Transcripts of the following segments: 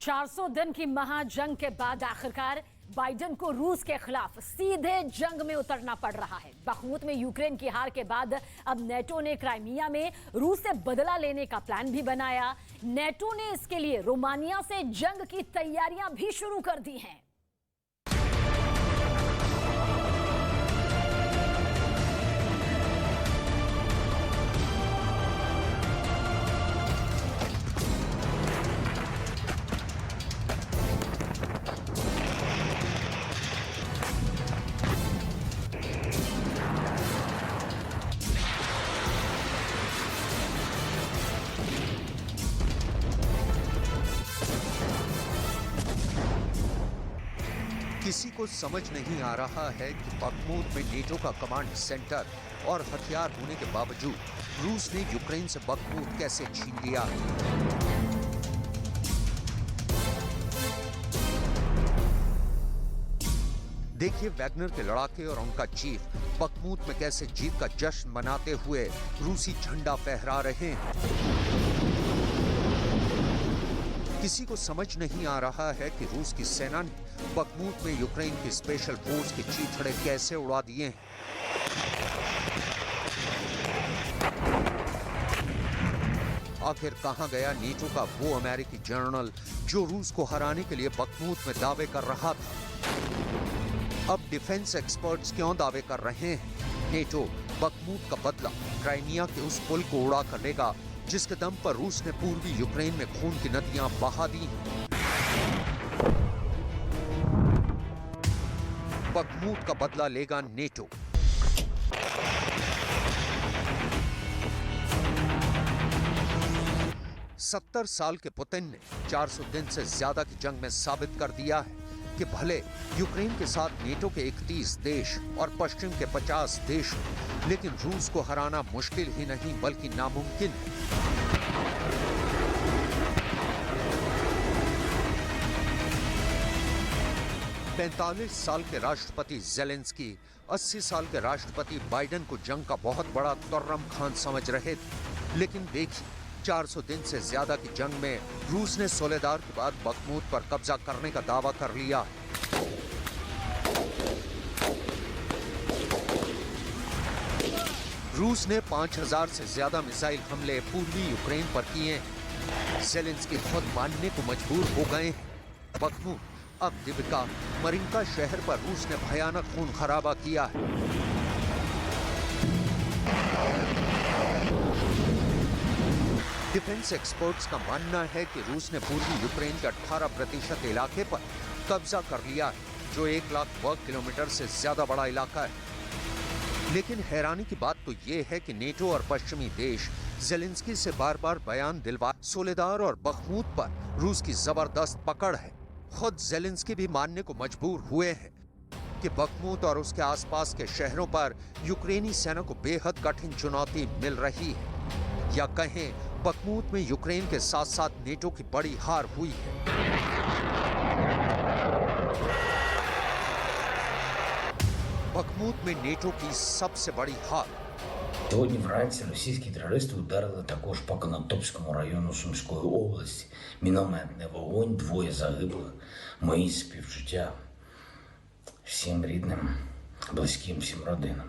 400 दिन की महाजंग के बाद आखिरकार बाइडेन को रूस के खिलाफ सीधे जंग में उतरना पड़ रहा है। बखमुत में यूक्रेन की हार के बाद अब नेटो ने क्राइमिया में रूस से बदला लेने का प्लान भी बनाया। नेटो ने इसके लिए रोमानिया से जंग की तैयारियां भी शुरू कर दी हैं। किसी को समझ नहीं आ रहा है कि बखमुत में नेटो का कमांड सेंटर और हथियार होने के बावजूद रूस ने यूक्रेन से बखमुत कैसे छीन लिया। देखिए वैगनर के लड़ाके और उनका चीफ बखमुत में कैसे जीत का जश्न मनाते हुए रूसी झंडा फहरा रहे हैं। किसी को समझ नहीं आ रहा है कि रूस की सेना ने बखमुत में यूक्रेन की स्पेशल फोर्स के चीथड़े कैसे उड़ा दिए हैं। आखिर कहां गया नेटो का वो अमेरिकी जनरल जो रूस को हराने के लिए बखमुत में दावे कर रहा था। अब डिफेंस एक्सपर्ट्स क्यों दावे कर रहे हैं नेटो बखमुत का बदला क्राइमिया के उस पुल को उड़ा कर लेगा जिसके दम पर रूस ने पूर्वी यूक्रेन में खून की नदियां बहा दी। बखमुत का बदला लेगा नेटो। सत्तर साल के पुतिन ने 400 दिन से ज्यादा की जंग में साबित कर दिया है कि भले यूक्रेन के साथ नेटो के 31 देश और पश्चिम के 50 देश, लेकिन रूस को हराना मुश्किल ही नहीं बल्कि नामुमकिन है। 45 साल के राष्ट्रपति ज़ेलेंस्की 80 साल के राष्ट्रपति बाइडेन को जंग का बहुत बड़ा तुर्रम खान समझ रहे थे, लेकिन देखिए 400 दिन से ज्यादा की जंग में रूस ने सोलेदार के बाद बखमुत पर कब्जा करने का दावा कर लिया। रूस ने 5000 से ज्यादा मिसाइल हमले पूर्वी यूक्रेन पर किए। ज़ेलेंस्की खुद मानने को मजबूर हो गए हैं। बखमुत, अव्दिविका, मरिंका शहर पर रूस ने भयानक खून खराबा किया है। डिफेंस एक्सपर्ट्स का मानना है कि रूस ने पूर्वी यूक्रेन के 18% इलाके पर कब्जा कर लिया है, जो 1 लाख वर्ग किलोमीटर से ज्यादा बड़ा इलाका है। लेकिन हैरानी की बात तो यह है कि नेटो और पश्चिमी देश ज़ेलेंस्की से बार बार बयान दिलवा सोलेदार और बखमुत पर रूस की जबरदस्त पकड़ है। खुद ज़ेलेंस्की भी मानने को मजबूर हुए हैं कि बखमुत और उसके आसपास के शहरों पर यूक्रेनी सेना को बेहद कठिन चुनौती मिल रही है, या कहें बखमुत में यूक्रेन के साथ साथ नेटो की बड़ी हार हुई है। बखमुत में नेटो की सबसे बड़ी हार। Сьогодні вранці російські терористи ударили також по Конотопському району Сумської області. Мінометний вогонь, 2 загиблих. Мої співчуття всім рідним, близьким, всім родинам.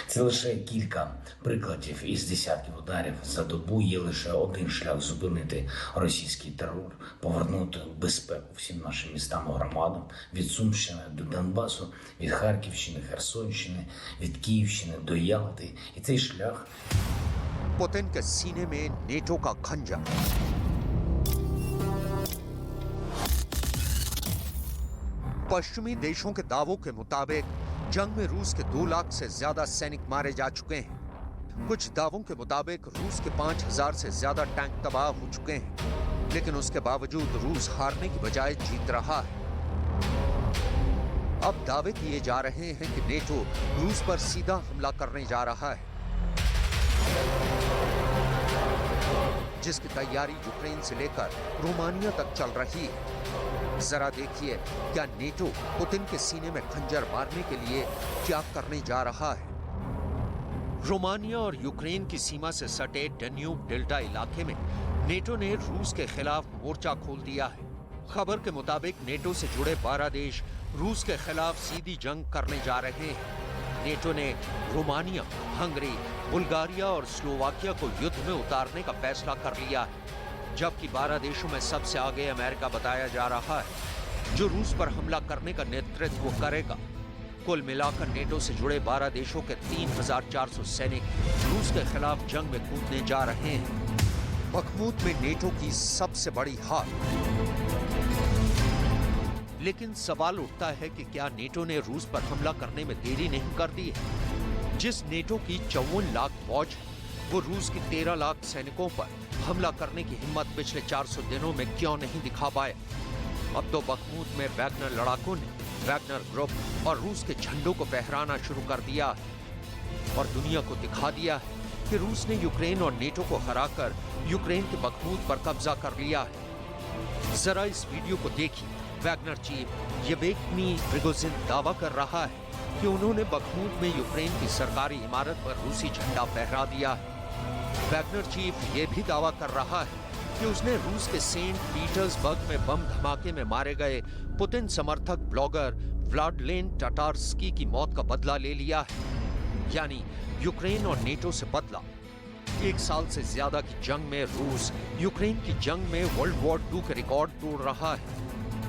Це лише кілька прикладів із десятків ударів за добу. Є лише один шлях зупинити російський терор, повернути безпеку всім нашим містам і громадам від Сумщини до Донбасу, від Харківщини, Херсонщини, від Київщини до Ялти. І цей шлях पुतिन के सीने में नेटो का खंजर। पश्चिमी देशों के दावों के मुताबिक जंग में रूस के 2 लाख से ज्यादा सैनिक मारे जा चुके हैं। कुछ दावों के मुताबिक रूस के 5000 से ज्यादा टैंक तबाह हो चुके हैं, लेकिन उसके बावजूद रूस हारने की बजाय जीत रहा है। अब दावे किए जा रहे हैं कि नेटो रूस पर सीधा हमला करने जा रहा है, जिसकी तैयारी यूक्रेन से लेकर रोमानिया तक चल रही है। जरा देखिए क्या नेटो पुतिन के सीने में खंजर मारने के लिए क्या करने जा रहा है। रोमानिया और यूक्रेन की सीमा से सटे डेन्यूब डेल्टा इलाके में नेटो ने रूस के खिलाफ मोर्चा खोल दिया है। खबर के मुताबिक नेटो से जुड़े 12 देश रूस के खिलाफ सीधी जंग करने जा रहे हैं। नेटो ने रोमानिया, हंगरी, बुल्गारिया और स्लोवाकिया को युद्ध में उतारने का फैसला कर लिया है, जबकि 12 देशों में सबसे आगे अमेरिका बताया जा रहा है, जो रूस पर हमला करने का नेतृत्व करेगा। कुल मिलाकर नेटो से जुड़े 12 देशों के 3,400 सैनिक रूस के खिलाफ जंग में कूदने जा रहे हैं। बखमूत में नेटो की सबसे बड़ी हार। लेकिन सवाल उठता है कि क्या नेटो ने रूस पर हमला करने में देरी नहीं कर दी है? जिस नेटो की 54 लाख फौज है, वो रूस की 13 लाख सैनिकों पर हमला करने की हिम्मत पिछले 400 दिनों में क्यों नहीं दिखा पाया? अब तो बखमूत में वैगनर लड़ाकों ने वैगनर ग्रुप और रूस के झंडों को फहराना शुरू कर दिया है और दुनिया को दिखा दिया है कि रूस ने यूक्रेन और नेटो को हराकर यूक्रेन के बखमूत पर कब्जा कर लिया है। जरा इस वीडियो को देखिए। वैगनर चीफ येवेगनी प्रिगोजिन दावा कर रहा है कि उन्होंने बखमूत में यूक्रेन की सरकारी इमारत पर रूसी झंडा फहरा दिया है। वैगनर चीफ ये भी दावा कर रहा है कि उसने रूस के सेंट पीटर्सबर्ग में बम धमाके में मारे गए पुतिन समर्थक ब्लॉगर व्लादिमीर टाटार्स्की की मौत का बदला ले लिया है। यानी यूक्रेन और नेटो से बदला। 1 साल से ज्यादा की जंग में रूस यूक्रेन की जंग में वर्ल्ड वॉर 2 के रिकॉर्ड तोड़ रहा है।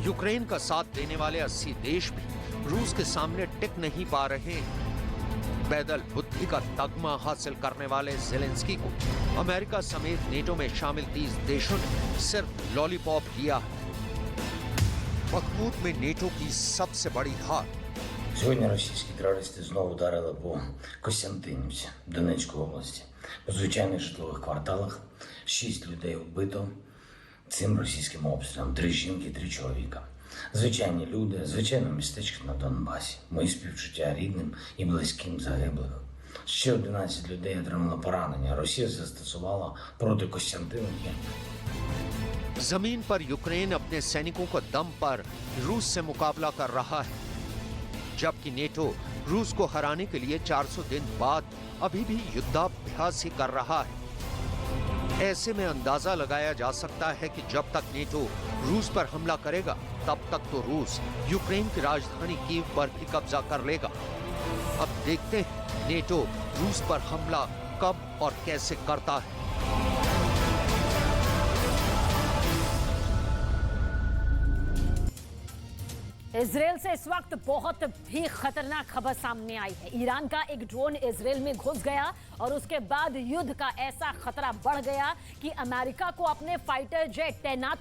यूक्रेन का साथ देने वाले 80 देश भी रूस के सामने टिक नहीं पा रहे हैं। पैदल बुद्धि का तगमा हासिल करने वाले ज़ेलेंस्की को अमेरिका समेत नेटो में शामिल 30 देशों ने सिर्फ लॉलीपॉप दिया है। बखमूत में नेटो की सबसे बड़ी हार। Сьогодні російські терористи знову ударили по Костянтинівці, Донецької області. По звичайних житлових кварталах 6 людей вбито цим російським обстрілом, 3 жінки, 3 чоловіка. Звичайні люди, звичайне містечко на Донбасі. Мої співчуття рідним і близьким загиблих. Ще 11 людей отримали поранення. Росія застосувала проти Костянтинівки. जमीन पर यूक्रेन अपने सैनिकों को दम पर रूस से मुकाबला कर रहा है, जबकि नेटो रूस को हराने के लिए 400 दिन बाद अभी भी युद्धाभ्यास ही कर रहा है। ऐसे में अंदाजा लगाया जा सकता है कि जब तक नेटो रूस पर हमला करेगा, तब तक तो रूस यूक्रेन की राजधानी कीव पर भी कब्जा कर लेगा। अब देखते हैं नेटो रूस पर हमला कब और कैसे करता है। इजरायल से इस वक्त बहुत भी खतरनाक खबर सामने आई है। ईरान का एक ड्रोन इजरायल में घुस गया और उसके बाद युद्ध का ऐसा खतरा बढ़ गया कि अमेरिका को अपने फाइटर जेट तैनात